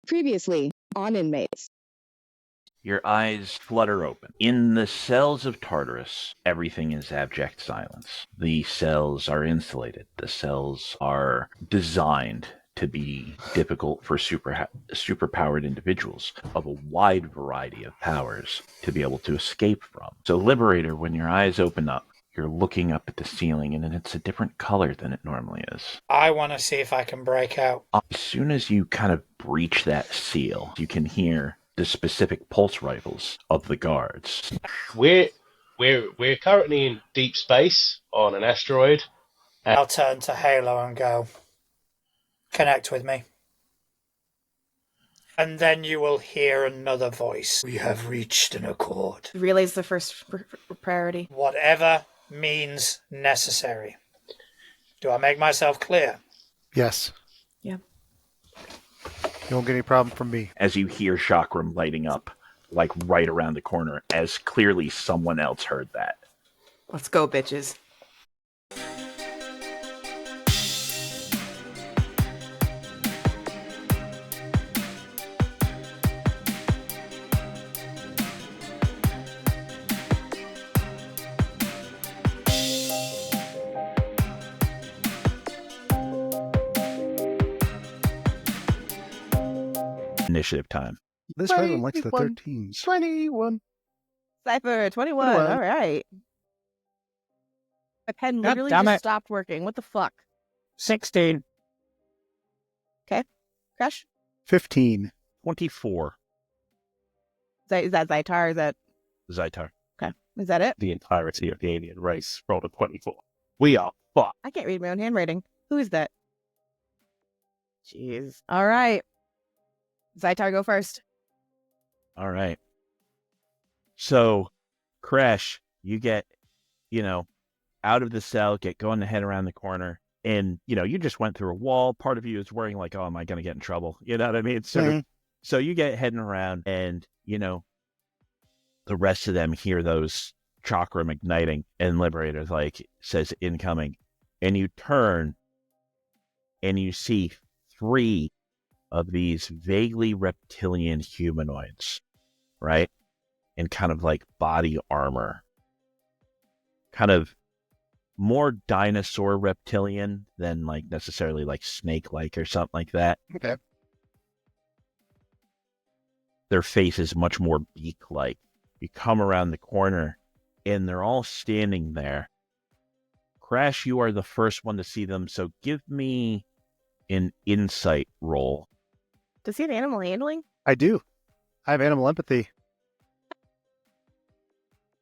Previously on Inmates. Your eyes flutter open. In the cells of Tartarus, everything is abject silence. The cells are insulated. The cells are designed to be difficult for superpowered individuals of a wide variety of powers to be able to escape from. So, Liberator, when your eyes open up, you're looking up at the ceiling and it's a different color than it normally is. I want to see if I can break out. As soon as you kind of breach that seal, you can hear the specific pulse rifles of the guards. We're currently in deep space on an asteroid. I'll turn to Halo and go, connect with me. And then you will hear another voice. We have reached an accord. Relay's the first priority. Whatever means necessary. Do I make myself clear? Yes. Yeah. You won't get any problem from me. As you hear Chakram lighting up, like right around the corner, as clearly someone else heard that. Let's go, bitches. Initiative time. This one likes the 13s. 21. Cypher, 21. 21. All right. My pen God literally damn just it. stopped working. What the fuck? 16. Crash? 15. 24. Is that Zytar? Is that... Zytar. Okay. Is that it? The entirety of the alien race rolled a 24. We are fucked. I can't read my own handwriting. Who is that? Jeez. All right. Zytar, go first. All right. So, Crash, you get, out of the cell, get going to head around the corner. And, you just went through a wall. Part of you is worrying like, oh, am I going to get in trouble? You know what I mean? So you get heading around and, the rest of them hear those chakram igniting and Liberator's says incoming. And you turn and you see 3 of these vaguely reptilian humanoids, right? In kind of like body armor. Kind of more dinosaur reptilian than necessarily snake-like or something like that. Okay. Their face is much more beak-like. You come around the corner and they're all standing there. Crash, you are the first one to see them, so give me an insight roll. Does he have animal handling? I do. I have animal empathy.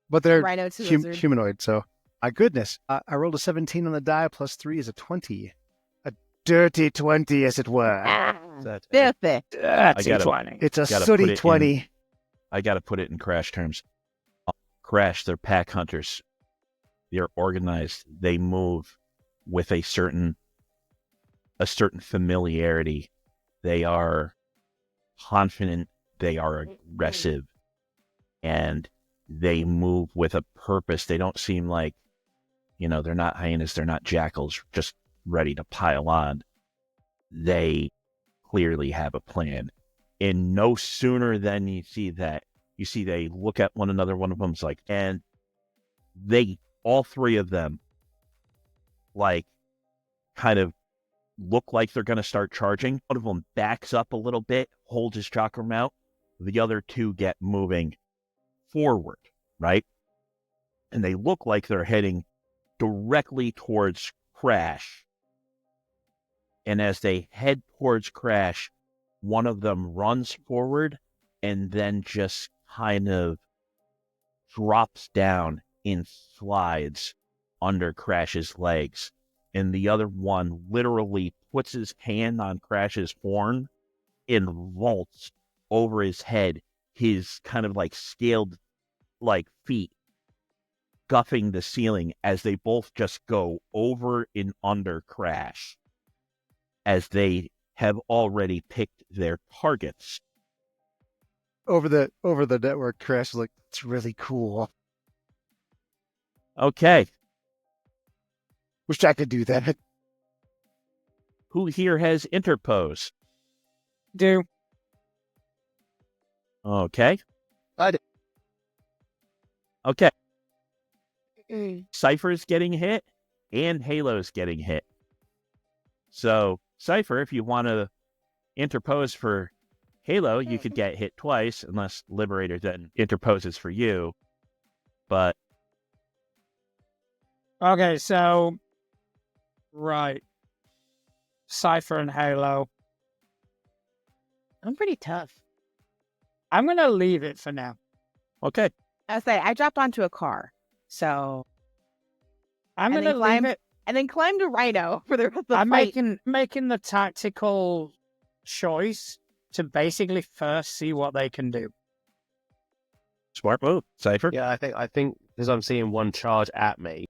But they're Rhino to lizard. humanoid, so... My goodness. I rolled a 17 on the die, plus 3 is a 20. A dirty 20, as it were. Filthy. That's inclining. It's a sooty 20. I gotta put it in Crash terms. Crash, they're pack hunters. They're organized. They move with a certain familiarity. They are confident. They are aggressive. And they move with a purpose. They don't seem like, they're not hyenas, they're not jackals, just ready to pile on. They clearly have a plan. And no sooner than you see they look at one another, one of them's and all 3 of them, kind of look like they're going to start charging. One of them backs up a little bit, holds his chakram out. The other 2 get moving forward, right? And they look like they're heading directly towards Crash. And as they head towards Crash, one of them runs forward and then just kind of drops down and slides under Crash's legs. And the other one literally puts his hand on Crash's horn and vaults over his head, his kind of scaled feet guffing the ceiling as they both just go over and under Crash as they have already picked their targets. Over the network, Crash is it's really cool. Okay. Wish I could do that. Who here has interpose? Do. Okay. I did. Okay. Cypher's getting hit and Halo's getting hit. So, Cypher, if you want to interpose for Halo, you could get hit twice, unless Liberator then interposes for you. But Okay, so right, Cypher and Halo. I'm pretty tough. I'm gonna leave it for now. okay, I say I dropped onto a car, so I'm And gonna then climb- leave it. and then climbed a rhino for the I'm fight. making the tactical choice to basically first see what they can do. smart move, Cypher. Yeah, I think because I'm seeing one charge at me,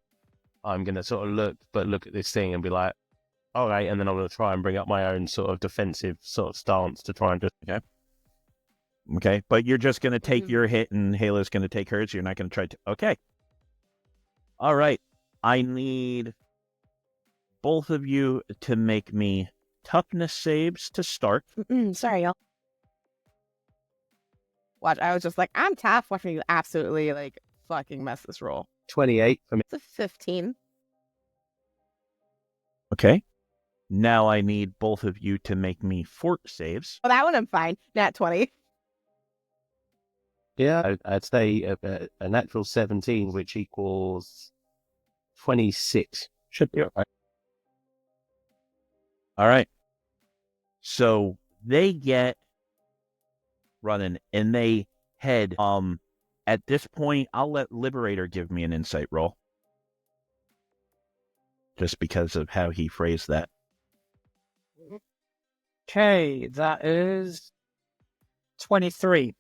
I'm gonna sort of look at this thing and be like, all right, and then I'm gonna try and bring up my own sort of defensive sort of stance to try and just Okay, but you're just going to take Mhm. your hit and Halo's going to take hers. You're not going to try to... Okay. All right. I need both of you to make me toughness saves to start. Sorry, y'all. Watch, I was just like, I'm tough. Watching you absolutely like fucking mess this roll. 28 for me. It's a 15. Okay. Now I need both of you to make me fort saves. Well, that one I'm fine. Nat 20. Yeah, I'd say a natural 17, which equals 26. Should be all right. All right. So they get running and they head. At this point, I'll let Liberator give me an insight roll. Just because of how he phrased that. Okay, that is 23.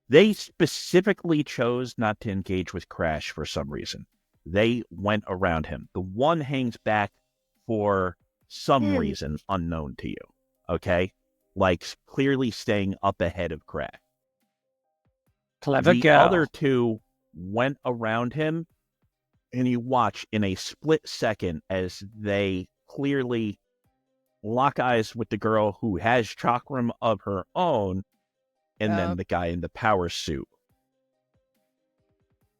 They specifically chose not to engage with Crash for some reason. They went around him. The one hangs back for some reason unknown to you. Okay? Like clearly staying up ahead of Crash. Clever The girl. other two went around him, and you watch in a split second as they clearly lock eyes with the girl who has chakram of her own, and then the guy in the power suit.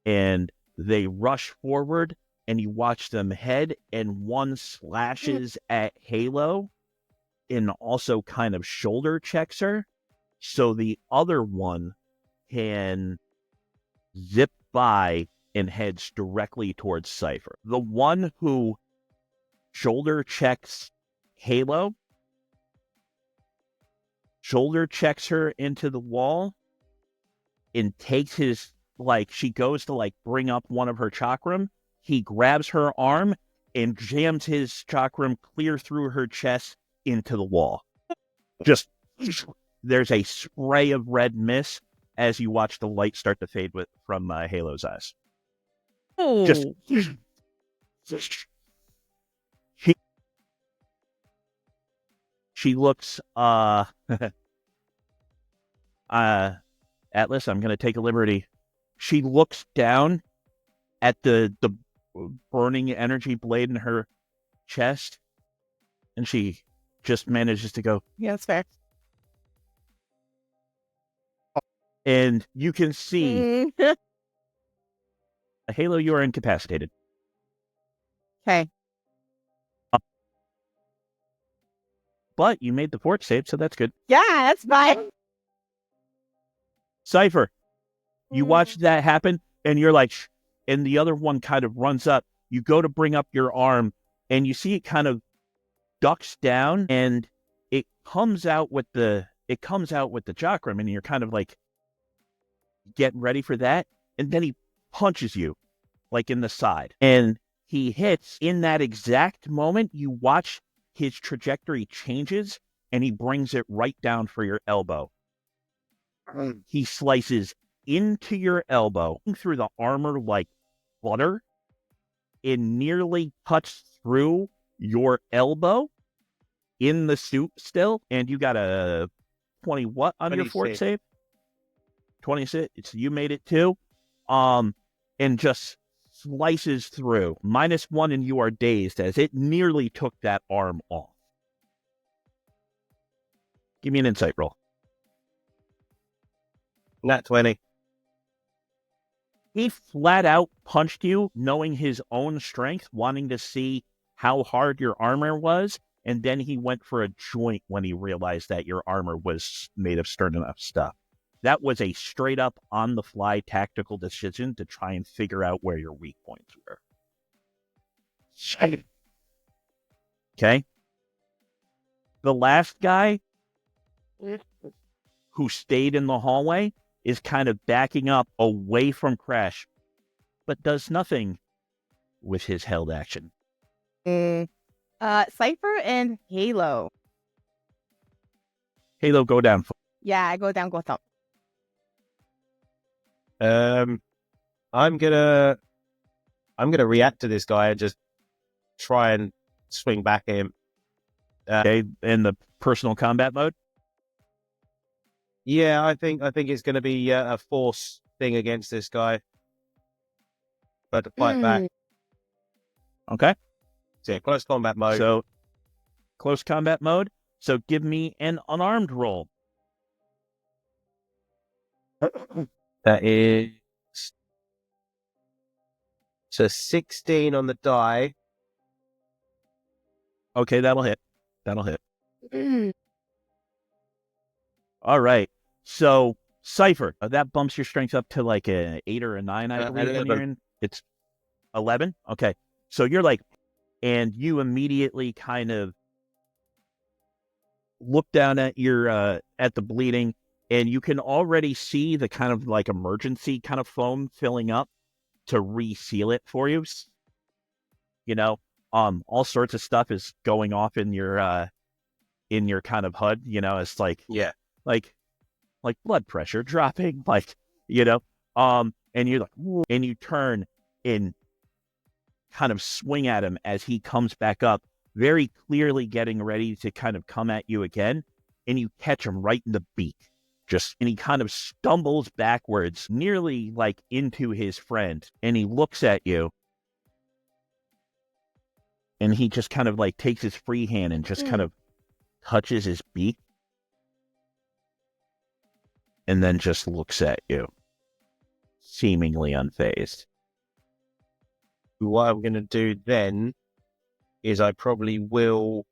And they rush forward, and you watch them head, and one slashes at Halo and also kind of shoulder checks her, so the other one can zip by and heads directly towards Cypher. The one who shoulder checks Halo, shoulder checks her into the wall, and takes his, like, she goes to, like, bring up one of her chakram. He grabs her arm and jams his chakram clear through her chest into the wall. Just, there's a spray of red mist as you watch the light start to fade from Halo's eyes. Just she looks Atlas, I'm gonna take a liberty. She looks down at the burning energy blade in her chest, and she just manages to go, Yeah, that's fair. and you can see Halo, you are incapacitated. Okay. But you made the fort save, so that's good. Yeah, that's fine. Cypher, you watch that happen, and you're like, shh, and the other one kind of runs up. You go to bring up your arm, and you see it kind of ducks down, and it comes out with the chakram, and you're kind of like getting ready for that, and then he punches you, like in the side, and he hits. In that exact moment, you watch his trajectory changes, and he brings it right down for your elbow. He slices into your elbow, through the armor like butter. It nearly cuts through your elbow in the suit still, and you got a 20 what on your fort 26. save? 26. You made it too. And just slices through. -1, and you are dazed as it nearly took that arm off. Give me an insight roll. Nat 20. He flat out punched you, knowing his own strength, wanting to see how hard your armor was, and then he went for a joint when he realized that your armor was made of stern enough stuff. That was a straight up on the fly tactical decision to try and figure out where your weak points were. Okay? The last guy who stayed in the hallway is kind of backing up away from Crash, but does nothing with his held action. Cypher and Halo. Halo, go down. Yeah, I go down, go up. I'm gonna react to this guy and just try and swing back at him. Okay, in the personal combat mode? Yeah, I think it's going to be a force thing against this guy, but to fight back. Okay. So yeah, close combat mode. So, close combat mode. So, give me an unarmed roll. That is so 16 on the die. Okay, that'll hit. That'll hit. All right. So, Cypher, that bumps your strength up to like an 8 or a 9, I believe. 11. It's 11? Okay. So you're like, and you immediately kind of look down at your, at the bleeding, and you can already see the kind of like emergency kind of foam filling up to reseal it for you. You know, all sorts of stuff is going off in your kind of HUD, you know, it's like, Yeah. like blood pressure dropping, like, you know, and you're like, and you turn and kind of swing at him as he comes back up, very clearly getting ready to kind of come at you again, and you catch him right in the beak. And he kind of stumbles backwards, nearly like into his friend, and he looks at you, and he just kind of like takes his free hand and just kind of touches his beak, and then just looks at you, seemingly unfazed. What I'm going to do then is I probably will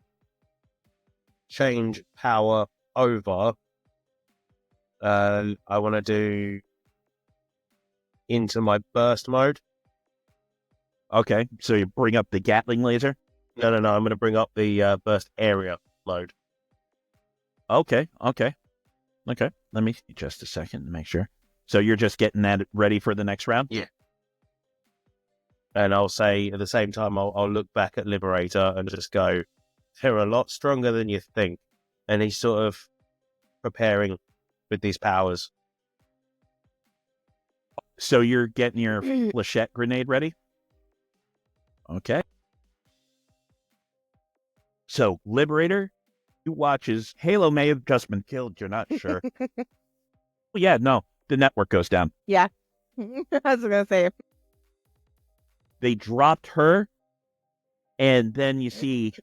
change power over. I want to do into my burst mode. Okay, so you bring up the Gatling laser? No, I'm going to bring up the burst area mode. Okay. Let me see just a second to make sure. So you're just getting that ready for the next round? Yeah. And I'll say at the same time, I'll look back at Liberator and just go, they're a lot stronger than you think. And he's sort of preparing with these powers. So you're getting your flechette grenade ready? Okay. So, Liberator, you watch as Halo may have just been killed, you're not sure. Yeah, no, the network goes down. Yeah. I was going to say. They dropped her, and then you see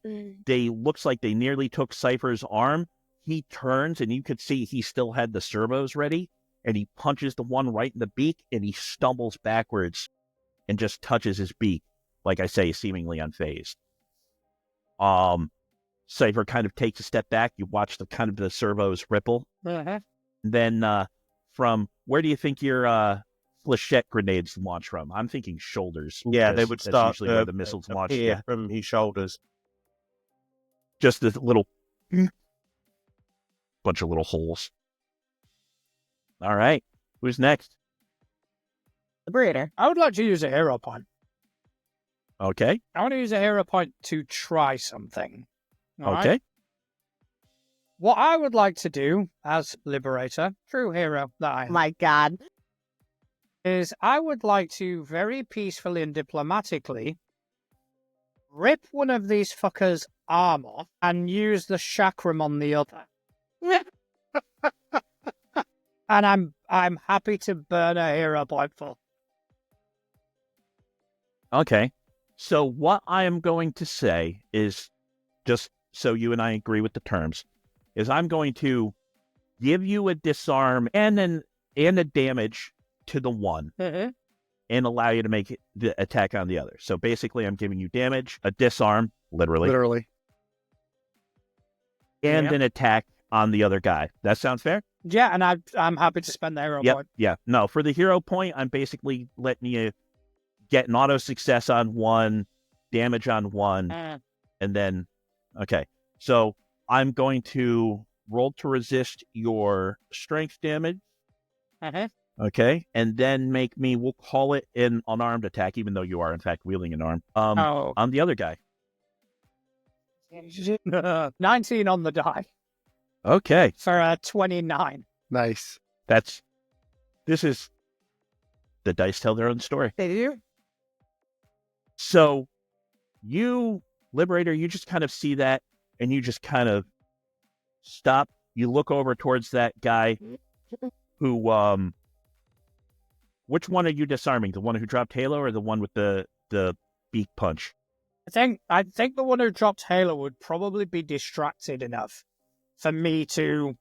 looks like they nearly took Cypher's arm. He turns, and you could see he still had the servos ready, and he punches the one right in the beak, and he stumbles backwards and just touches his beak. Like I say, seemingly unfazed. Cypher kind of takes a step back. You watch the kind of the servos ripple. Then from where do you think your flechette grenades launch from? I'm thinking shoulders. Yeah, they would start usually where the missiles launch. Yeah, from his shoulders. Just this little bunch of little holes. All right, who's next? Liberator. I would like to use a hero point. Okay. I want to use a hero point to try something. All Okay. right? What I would like to do as Liberator, true hero that I am, My God. is I would like to very peacefully and diplomatically rip one of these fuckers' arm off and use the chakram on the other. And I'm happy to burn a hero point for. Okay. So what I am going to say is, just so you and I agree with the terms, is I'm going to give you a disarm and then and a damage to the one Mhm. and allow you to make the attack on the other. So basically, I'm giving you damage, a disarm, literally, and Yep. an attack on the other guy. That sounds fair? Yeah, and I'm happy to spend the hero Yep. point. Yeah. No, for the hero point, I'm basically letting you get an auto success on one, damage on one, Mm. and then, okay. So I'm going to roll to resist your strength damage. Mhm. Okay. And then make me, we'll call it an unarmed attack, even though you are, in fact, wielding an arm, Oh. on the other guy. 19 on the die Okay. for a 29. Nice. This is, the dice tell their own story. They do. So you, Liberator, you just kind of see that and you just kind of stop. You look over towards that guy who, which one are you disarming? The one who dropped Halo or the one with the beak punch? I think the one who dropped Halo would probably be distracted enough for me to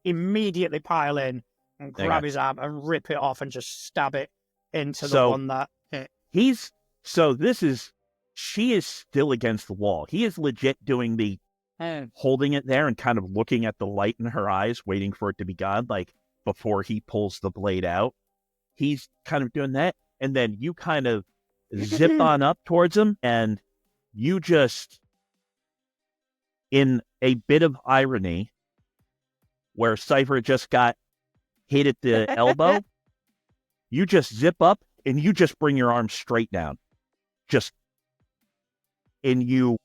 immediately pile in and grab his arm and rip it off and just stab it into the one that hit. She is still against the wall. He is legit doing the holding it there and kind of looking at the light in her eyes, waiting for it to be gone, like before he pulls the blade out. He's kind of doing that. And then you kind of zip on up towards him and you just, in a bit of irony, where Cypher just got hit at the elbow, you just zip up and you just bring your arm straight down. And you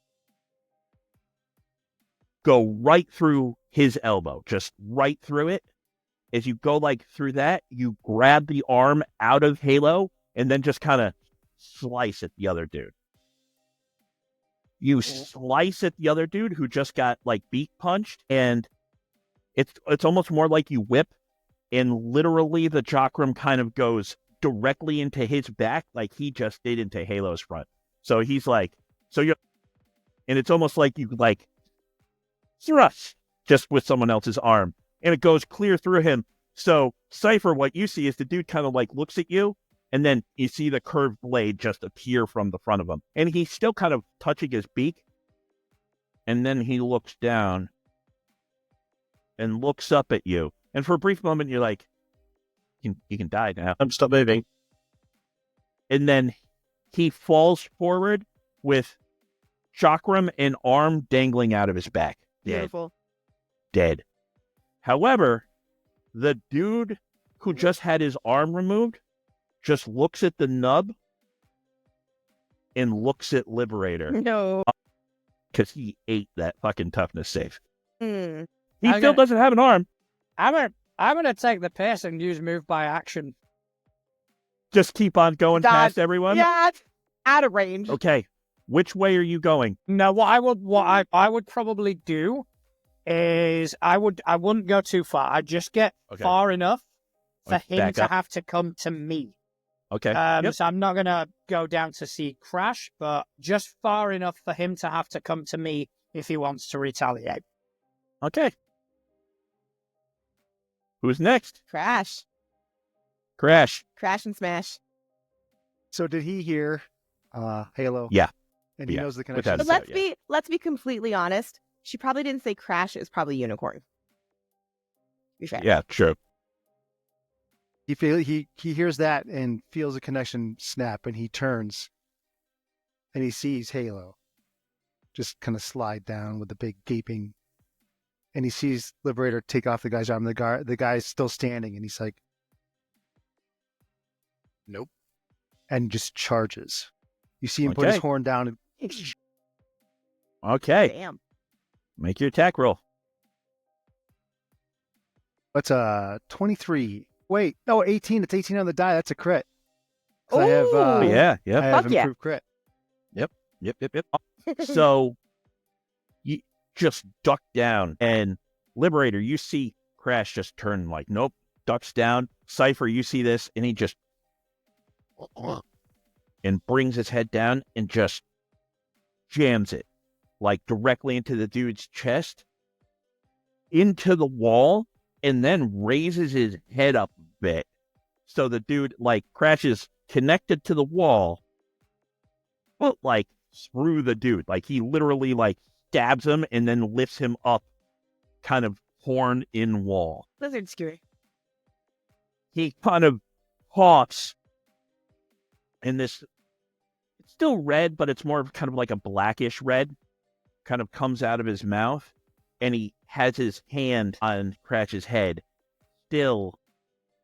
go right through his elbow, just right through it. As you go like through that, you grab the arm out of Halo and then just kind of slice at the other dude. You slice at the other dude who just got like beak punched, and it's almost more like you whip, and literally the chakram kind of goes directly into his back like he just did into Halo's front. So he's like, and it's almost like you like thrust just with someone else's arm, and it goes clear through him. So Cypher, what you see is the dude kind of like looks at you, and then you see the curved blade just appear from the front of him. And he's still kind of touching his beak. And then he looks down and looks up at you. And for a brief moment, you're like, you can die now. Stop moving. And then he falls forward with chakram and arm dangling out of his back. Beautiful. Dead. However, the dude who just had his arm removed just looks at the nub and looks at Liberator. No. Because he ate that fucking toughness save. Hmm. He still doesn't have an arm. I'm gonna take the piss and use move by action. Just keep on going past everyone? Yeah, it's out of range. Okay. Which way are you going? No, what I would probably do is I wouldn't go too far. I'd just get far enough for Like him back to up? have to come to me. Okay. Yep. So I'm not gonna go down to see Crash, but just far enough for him to have to come to me if he wants to retaliate. Okay. Who's next? Crash. Crash. Crash and smash. So did he hear Halo? Yeah. And he Yeah. knows the Without connection. a But doubt, let's be completely honest. She probably didn't say Crash. It was probably Unicorn. Be fair. Yeah, true. He hears that and feels a connection snap, and he turns and he sees Halo just kind of slide down with the big gaping, and he sees Liberator take off the guy's arm. The guy's still standing, and he's like, "Nope," and just charges. You see him put his Okay. horn down and Okay. Damn. Make your attack roll. what's 23? Wait, no, 18. It's 18 on the die. That's a crit. 'Cause I have Oh, yeah. I Yep. have Fuck yeah. improved crit. Yep. So you just duck down, and Liberator, you see Crash just turn like, nope, ducks down. Cypher, you see this, and he just and brings his head down and just jams it like directly into the dude's chest, into the wall, and then raises his head up bit. So the dude, like, crashes connected to the wall, but, like, through the dude. Like, he literally, like, stabs him and then lifts him up, kind of horn in wall. Lizard skewer. He kind of coughs, and this, it's still red, but it's more of kind of like a blackish red, kind of comes out of his mouth, and he has his hand on Cratch's head, still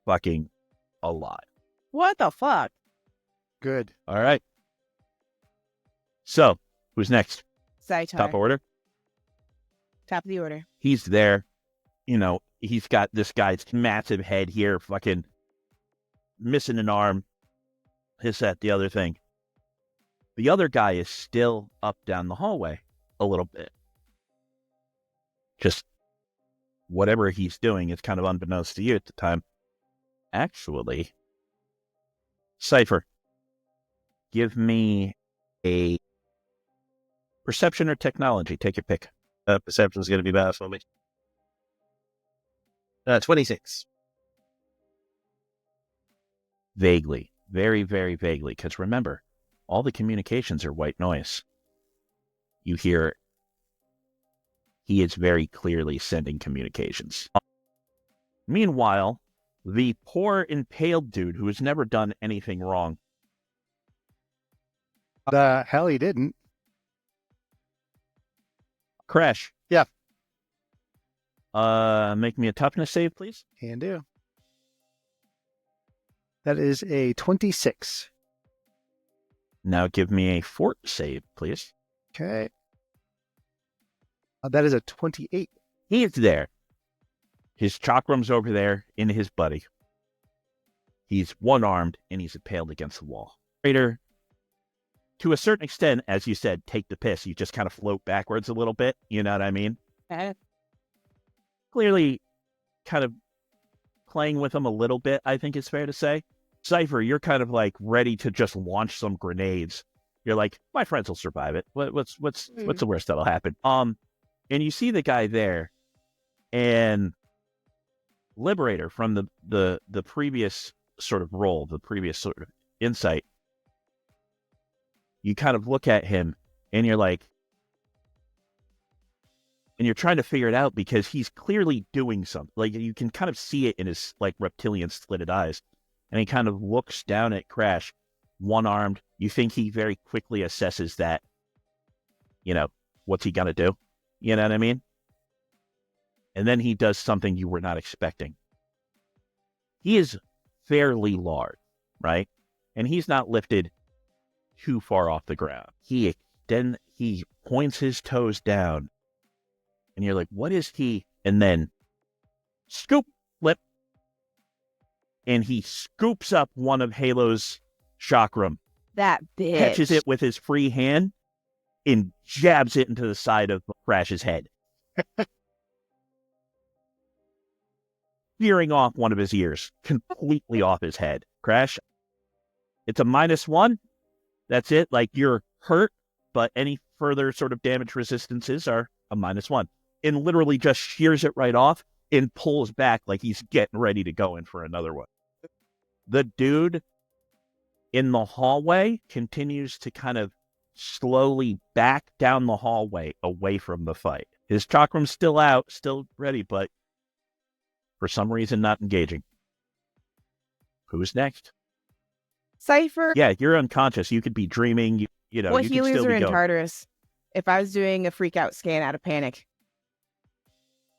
fucking alive. What the fuck? Good. All right. So, who's next? Zaitar. Top order? Top of the order. He's there. You know, he's got this guy's massive head here, fucking missing an arm. His that, the other thing. The other guy is still up down the hallway a little bit. Just whatever he's doing is kind of unbeknownst to you at the time. Actually, Cypher, give me a perception or technology. Take your pick. Perception's going to be better for me. 26. Vaguely. Very, very vaguely. Because remember, all the communications are white noise. You hear he is very clearly sending communications. Meanwhile, the poor impaled dude who has never done anything wrong. The hell he didn't. Crash. Yeah. Make me a toughness save, please. Can do. That is a 26. Now give me a fort save, please. Okay. That is a 28. He is there. His chakram's over there in his buddy. He's one-armed, and he's impaled against the wall. Raider, to a certain extent, as you said, take the piss. You just kind of float backwards a little bit. You know what I mean? Clearly kind of playing with him a little bit, I think it's fair to say. Cypher, you're kind of like ready to just launch some grenades. You're like, my friends will survive it. What's the worst that'll happen? And you see the guy there, and Liberator from the previous sort of role, the previous sort of insight, you kind of look at him, and you're like, and you're trying to figure it out because he's clearly doing something. Like, you can kind of see it in his, like, reptilian slitted eyes. And he kind of looks down at Crash, one-armed. You think he very quickly assesses that, you know, what's he going to do? You know what I mean? And then he does something you were not expecting. He is fairly large, right? And he's not lifted too far off the ground. He points his toes down, and you're like, what is he? And then scoop, flip, and he scoops up one of Halo's chakram. That bitch. Catches it with his free hand and jabs it into the side of Crash's head. Veering off one of his ears, completely off his head. Crash, it's a -1. That's it. Like, you're hurt, but any further sort of damage resistances are a -1. And literally just shears it right off and pulls back like he's getting ready to go in for another one. The dude in the hallway continues to kind of slowly back down the hallway away from the fight. His chakram's still out, still ready, but for some reason not engaging. Who's next? Cypher. Yeah, you're unconscious. You could be dreaming. You know, What you could healers still are be in going. Tartarus? If I was doing a freak out scan out of panic,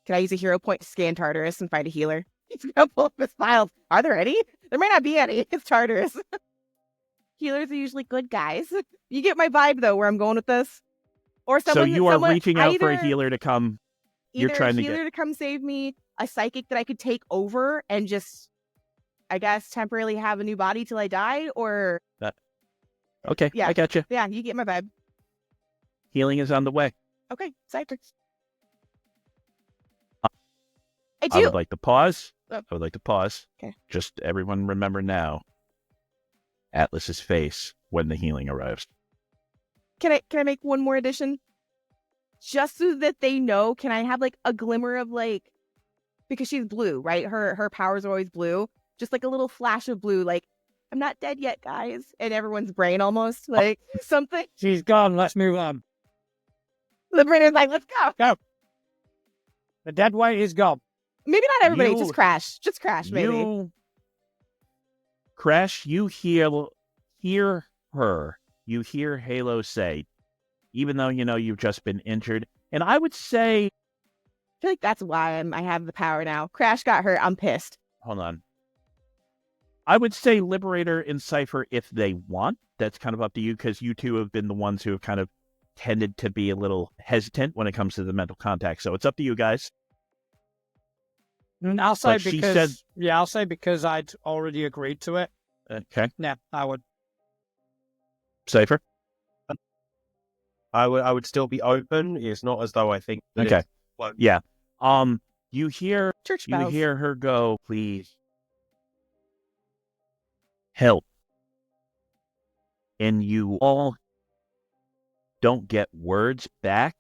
can I use a hero point to scan Tartarus and find a healer? He's gonna pull up his files. Are there any? There may not be any. It's Tartarus. Healers are usually good guys. You get my vibe though, where I'm going with this. Or So someone. you are someone, reaching out for a either- healer to come. You're Either trying a to healer get. to come save me, a psychic that I could take over and just, I guess, temporarily have a new body till I die, or Okay, Yeah. I got you. yeah, you get my vibe. Healing is on the way. Okay, Cypher. I I do. would like to pause. Oh. I would like to pause. Okay. Just everyone remember now, Atlas's face when the healing arrives. Can I make one more addition? Just so that they know, can I have like a glimmer of like, because she's blue, right? Her powers are always blue. just like a little flash of blue, like, I'm not dead yet, guys. And everyone's brain almost, like, something. She's gone. Let's move on. Liberator's like, let's go. The dead weight is gone. Maybe not everybody, You- just Crash. Just Crash, maybe. Crash, you hear her. You hear Halo say, even though you know you've just been injured. And I would say, I feel like that's why I have the power now. Crash got hurt. I'm pissed. hold on. I would say Liberator and Cypher if they want. That's kind of up to you because you two have been the ones who have kind of tended to be a little hesitant when it comes to the mental contact. So it's up to you guys. I'll say But she because said- I'll say because I'd already agreed to it. Okay. Yeah, I would. Cypher? I would still be open. It's not as though I think. That Okay. it's- well, Yeah. You hear Church you bells. hear her go, please help. And you all don't get words back,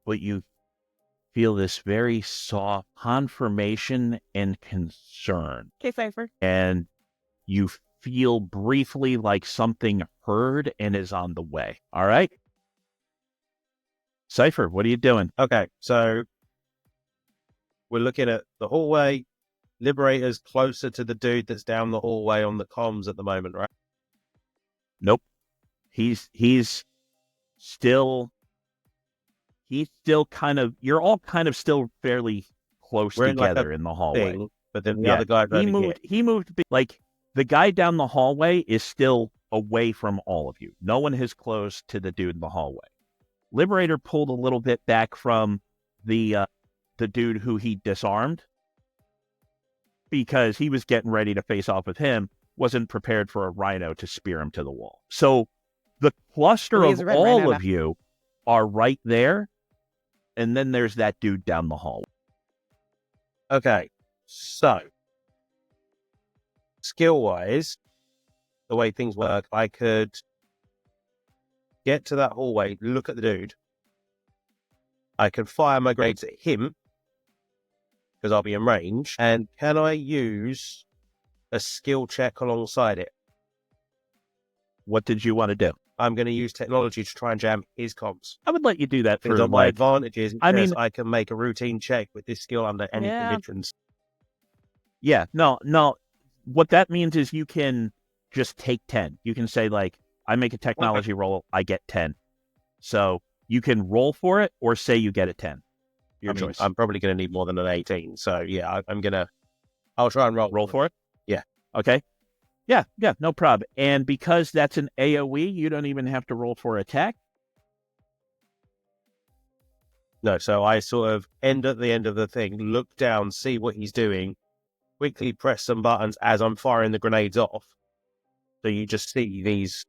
but you feel this very soft confirmation and concern. Okay, Cypher. And you feel briefly like something heard and is on the way. All right? Cypher, what are you doing? Okay, so we're looking at the hallway. Liberator's closer to the dude that's down the hallway on the comms at the moment, right? Nope. He's still kind of, you're all kind of still fairly close We're in like together a in the hallway. Thing, but then the Yeah, other guy's over he moved like the guy down the hallway is still away from all of you. No one has closed to the dude in the hallway. Liberator pulled a little bit back from the dude who he disarmed because he was getting ready to face off with him, wasn't prepared for a rhino to spear him to the wall. So the cluster He's of a red all rhino of you are right there, and then there's that dude down the hall. Okay, so skill-wise, the way things work, I could get to that hallway, look at the dude. I can fire my grenades at him because I'll be in range. And can I use a skill check alongside it? What did you want to do? I'm going to use technology to try and jam his comms. I would let you do that Because for on my like, advantages, I mean- I can make a routine check with this skill under any Yeah. conditions. yeah, no. What that means is you can just take 10. You can say like, I make a technology roll, I get 10. So you can roll for it or say you get a 10. Your I mean, choice. I'm probably going to need more than an 18. So yeah, I'll try and Roll for it? Yeah. Okay. Yeah, no problem. And because that's an AoE, you don't even have to roll for attack. No, so I sort of end at the end of the thing, look down, see what he's doing, quickly press some buttons as I'm firing the grenades off. So you just see these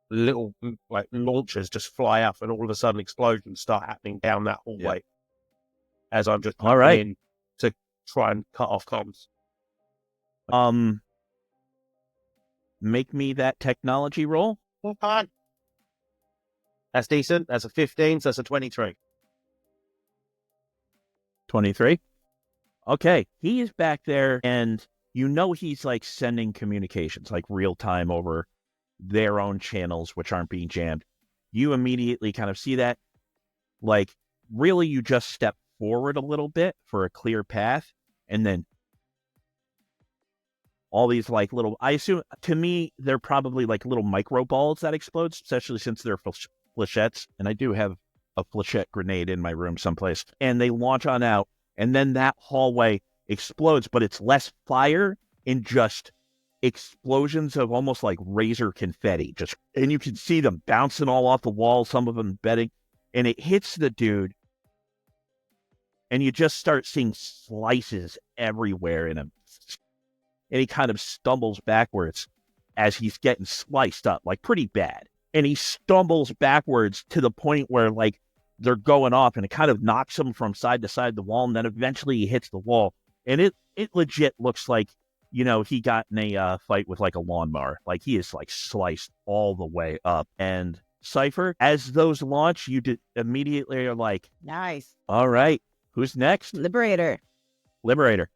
little like launchers just fly up, and all of a sudden explosions start happening down that hallway. As I'm just All right. in to try and cut off comms. Make me that technology roll. That's decent. That's a 15, so that's a 23. 23. Okay, he is back there, and you know he's like sending communications, like real time over their own channels, which aren't being jammed. You immediately kind of see that. Like, really, you just step forward a little bit for a clear path, and then all these like little, I assume, to me, they're probably like little micro balls that explode, especially since they're flechettes. And I do have a flechette grenade in my room someplace. And they launch on out, and then that hallway explodes, but it's less fire and just explosions of almost like razor confetti. And you can see them bouncing all off the wall, some of them bedding, and it hits the dude. And you just start seeing slices everywhere in him. And he kind of stumbles backwards as he's getting sliced up, like pretty bad. And he stumbles backwards to the point where like they're going off, and it kind of knocks him from side to side of the wall. And then eventually he hits the wall, and it legit looks like, you know, he got in a fight with like a lawnmower. Like he is like sliced all the way up. And Cypher, as those launch, you immediately are like, Nice. all right, who's next? Liberator. Liberator.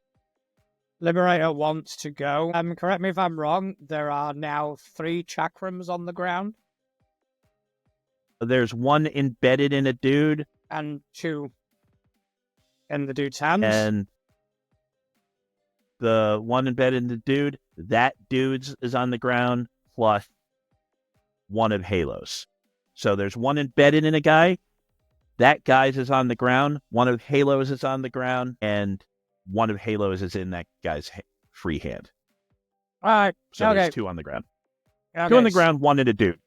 Liberator wants to go. Correct me if I'm wrong, there are now 3 chakrams on the ground. There's one embedded in a dude. And 2 in the dude's hands. And the one embedded in the dude, that dude's is on the ground, plus one of Halo's. So there's one embedded in a guy, that guy's is on the ground, one of Halo's is on the ground, and one of Halo's is in that guy's free hand. All right. So okay. there's 2 on the ground. Okay. 2 on the ground, 1 in a dude.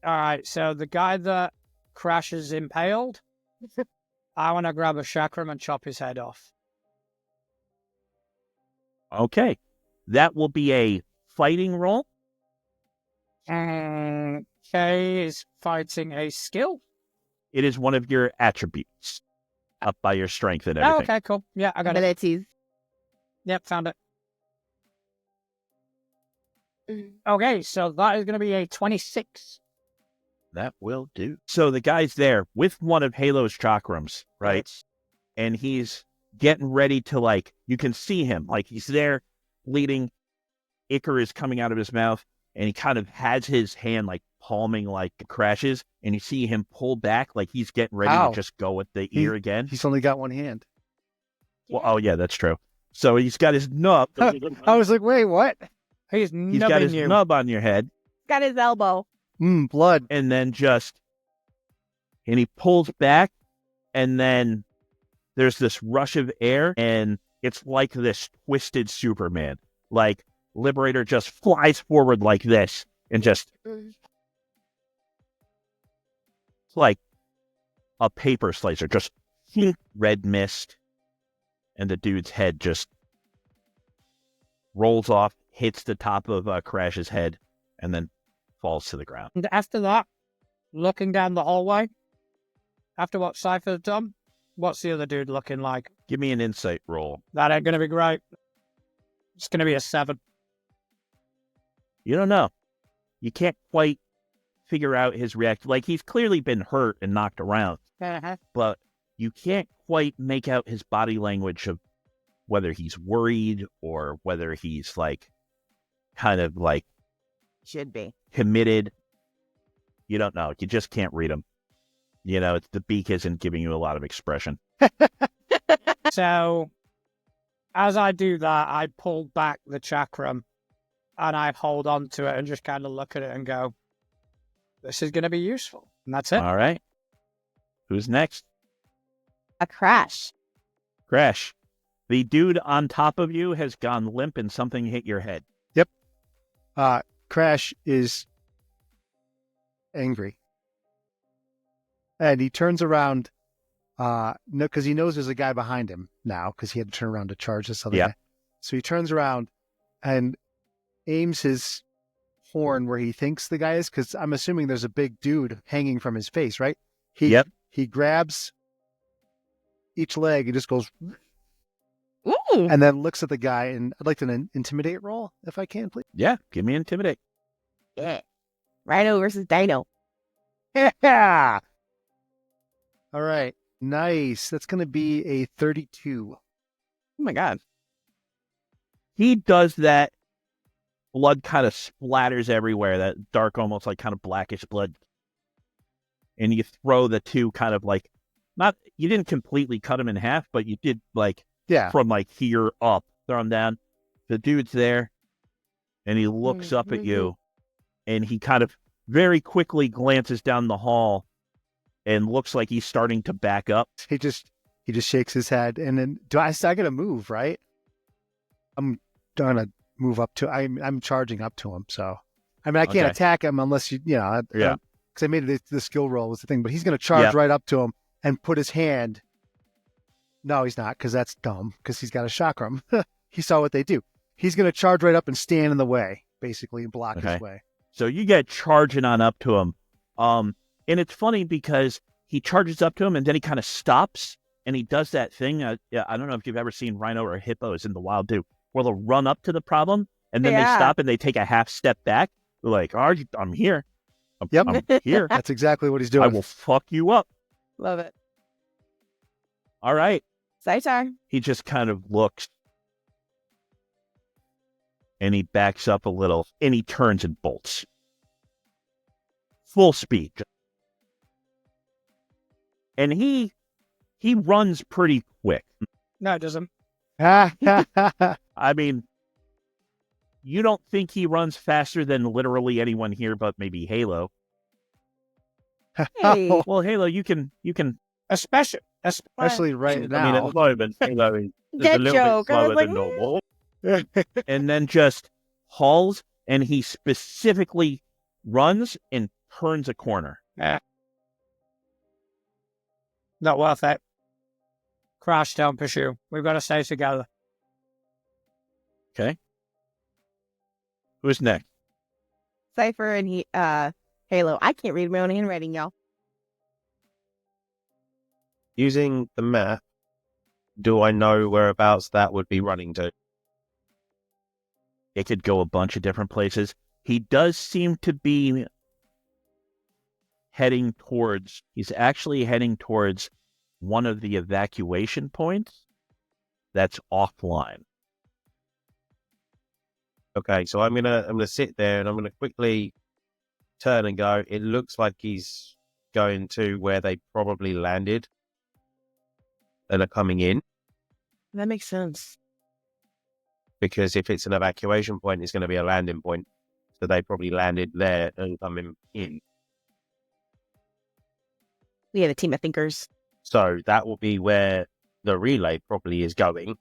All right. So the guy that Crash is impaled, I want to grab a chakram and chop his head off. Okay. That will be a fighting roll. Okay, is fighting a skill? It is one of your attributes, up by your strength and everything. Oh, okay, cool. Yeah, I got it. Abilities. Yep, found it. Okay, so that is going to be a 26. That will do. So the guy's there with one of Halo's chakrams, right? And he's getting ready to, like, you can see him, like, he's there bleeding. Ichor is coming out of his mouth, and he kind of has his hand, like, palming, like, Crashes, and you see him pull back, like he's getting ready Ow. to just go with the ear again. He's only got one hand. Well, oh, yeah, that's true. So he's got his nub. I was like, wait, what? He's He's got his you. nub on your head. Got his elbow. Blood. And then and he pulls back, and then there's this rush of air, and it's like this twisted Superman. Like, Liberator just flies forward like this, and just, it's like a paper slicer, just red mist, and the dude's head just rolls off, hits the top of Crash's head, and then falls to the ground. And after that, looking down the hallway, after what Cypher's done, what's the other dude looking like? Give me an insight roll. That ain't going to be great. It's going to be a 7. You don't know. You can't quite figure out his reaction. Like, he's clearly been hurt and knocked around, but you can't quite make out his body language of whether he's worried or whether he's, like, kind of, like, Should be. committed. You don't know. You just can't read him. You know, the beak isn't giving you a lot of expression. So, as I do that, I pull back the chakram and I hold on to it and just kind of look at it and go, this is going to be useful. And that's it. All right. Who's next? A Crash. Crash. The dude on top of you has gone limp and something hit your head. Crash is angry. And he turns around, because he knows there's a guy behind him now, because he had to turn around to charge this other guy. So he turns around and aims his horn where he thinks the guy is, because I'm assuming there's a big dude hanging from his face, right? He grabs each leg and just goes, Ooh. and then looks at the guy, and I'd like to intimidate roll, if I can, please. Yeah, give me intimidate. Yeah. Rhino versus Dino. Yeah. All right. Nice. That's going to be a 32. Oh my God. He does that. Blood kind of splatters everywhere, that dark, almost like kind of blackish blood. And you throw the two kind of like, you didn't completely cut him in half, but you did, like, from like here up, throw him down. The dude's there, and he looks up at you, and he kind of very quickly glances down the hall and looks like he's starting to back up. He just shakes his head, and then I got to move, right? I'm gonna move up to. I'm charging up to him, so I mean I can't attack him unless because I made it the skill roll was the thing, but he's gonna charge right up to him and put his hand. No, he's not, because that's dumb, because he's got a chakram. He saw what they do. He's gonna charge right up and stand in the way, basically, and block his way. So you get charging on up to him. And it's funny because he charges up to him and then he kind of stops and he does that thing. I don't know if you've ever seen rhino or hippos in the wild do, where they'll run up to the problem and then they stop and they take a half step back. They're like, oh, I'm here. I'm here. That's exactly what he's doing. I will fuck you up. Love it. All right. Saitar. He just kind of looks and he backs up a little, and he turns and bolts. Full speed. And he runs pretty quick. No, it doesn't. I mean, you don't think he runs faster than literally anyone here but maybe Halo. Hey. Well, Halo, you can Especially right I mean, now. at the moment, Halo is a Dead little joke. bit I was slower like, than normal. and then just hauls, and he specifically runs and turns a corner. not worth it. Crash, don't pursue. We've got to stay together. Okay. Who's next? Cypher and Halo. I can't read my own handwriting, y'all. Using the map, do I know whereabouts that would be running to? It could go a bunch of different places. He does seem to be he's actually heading towards one of the evacuation points that's offline. Okay, so I'm gonna sit there and I'm gonna quickly turn and go. It looks like he's going to where they probably landed and are coming in, That makes sense. because if it's an evacuation point, it's going to be a landing point. So they probably landed there and coming in. We had a team of thinkers. So that will be where the relay probably is going.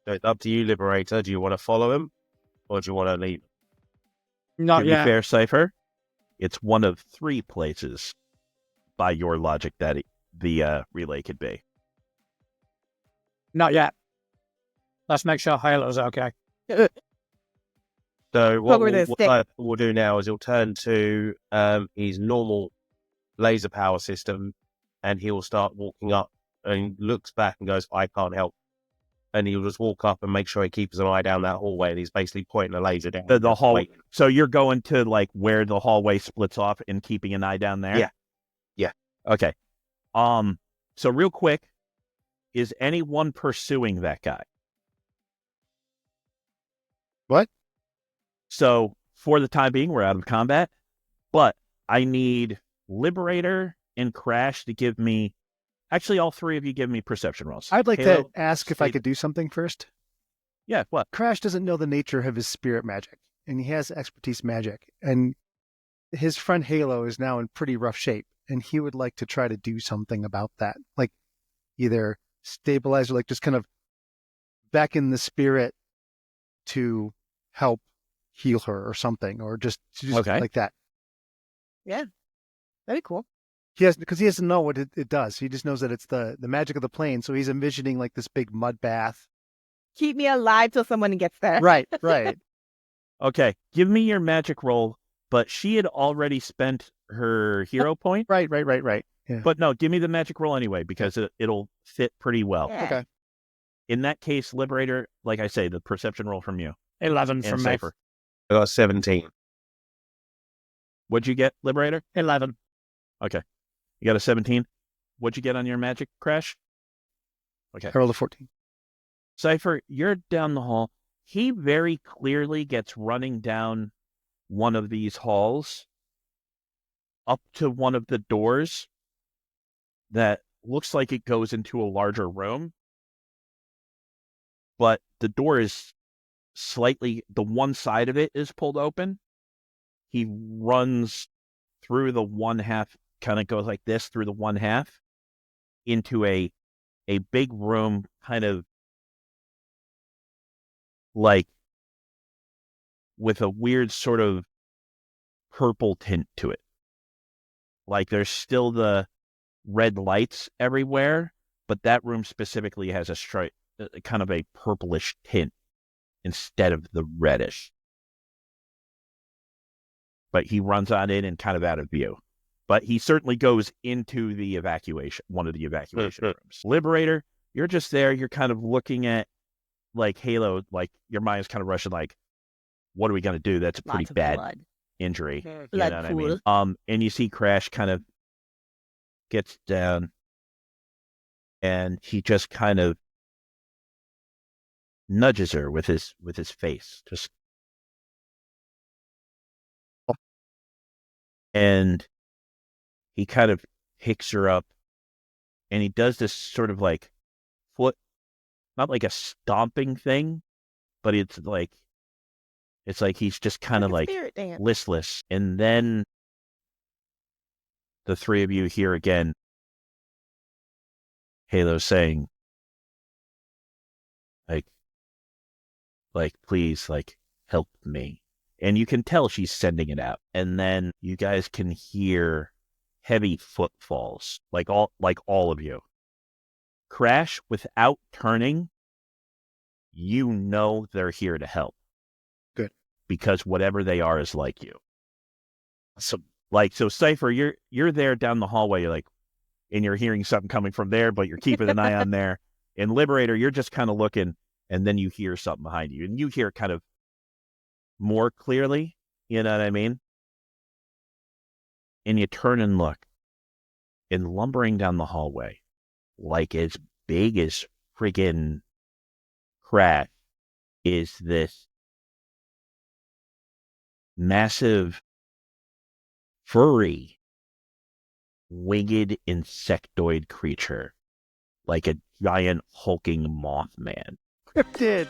So it's up to you, Liberator. Do you want to follow him or do you want to leave? Not To be yet. fair, Cypher, it's one of 3 places by your logic that the relay could be. Not yet. Let's make sure Halo's okay. So what Poke with a stick. we'll do now is he'll turn to his normal laser power system, and he will start walking up and looks back and goes, I can't help. And he'll just walk up and make sure he keeps an eye down that hallway, and he's basically pointing a laser down. The hall. So you're going to like where the hallway splits off and keeping an eye down there? Yeah. Okay. So real quick, is anyone pursuing that guy? What? So for the time being, we're out of combat, but I need Liberator and Crash to give me, actually all 3 of you give me perception rolls. I'd like Halo, to ask if I Steve- could do something first. Yeah, what? Crash doesn't know the nature of his spirit magic, and he has expertise magic. And his friend Halo is now in pretty rough shape, and he would like to try to do something about that. Like either stabilize or like just kind of back in the spirit to help heal her or something, or just Okay. like that. That'd be cool. Because he doesn't know what it does. He just knows that it's the magic of the plane. So he's envisioning like this big mud bath. Keep me alive till someone gets there. Right. Okay, give me your magic roll, but she had already spent her hero point. Right. Yeah. But no, give me the magic roll anyway, because it'll fit pretty well. Yeah. Okay. In that case, Liberator, like I say, the perception roll from you. 11 And from me. Cypher. I got 17. What'd you get, Liberator? 11. Okay. You got a 17. What'd you get on your magic, Crash? Okay. I rolled a 14. Cypher, you're down the hall. He very clearly gets running down one of these halls up to one of the doors that looks like it goes into a larger room. But the door is the one side of it is pulled open. He runs through the one half, kind of goes like this through the one half into a big room, kind of like with a weird sort of purple tint to it. Like there's still the red lights everywhere, but that room specifically has a kind of a purplish tint instead of the reddish. But he runs on in and kind of out of view. But he certainly goes into one of the evacuation rooms. Liberator, you're just there. You're kind of looking at like Halo, like your mind's kind of rushing like, what are we going to do? That's a pretty Lots of bad blood. injury. Blood You know what I mean? pool. And you see Crash kind of gets down and he just kind of nudges her with his face, just, and he kind of picks her up, and he does this sort of like foot, not like a stomping thing, but it's like he's just kind of like spirit dance. listless. And then the three of you hear again Halo saying, like, please, like, help me. And you can tell she's sending it out. And then you guys can hear heavy footfalls, like all of you. Crash, without turning, you know they're here to help. Good. Because whatever they are is like you. So Cypher, you're there down the hallway, you're like, and you're hearing something coming from there, but you're keeping an eye on there. In Liberator, you're just kind of looking, and then you hear something behind you, and you hear kind of more clearly, you know what I mean? And you turn and look, and lumbering down the hallway, like as big as friggin' Crash, is this massive, furry, winged insectoid creature, like a giant hulking Mothman. Cryptid.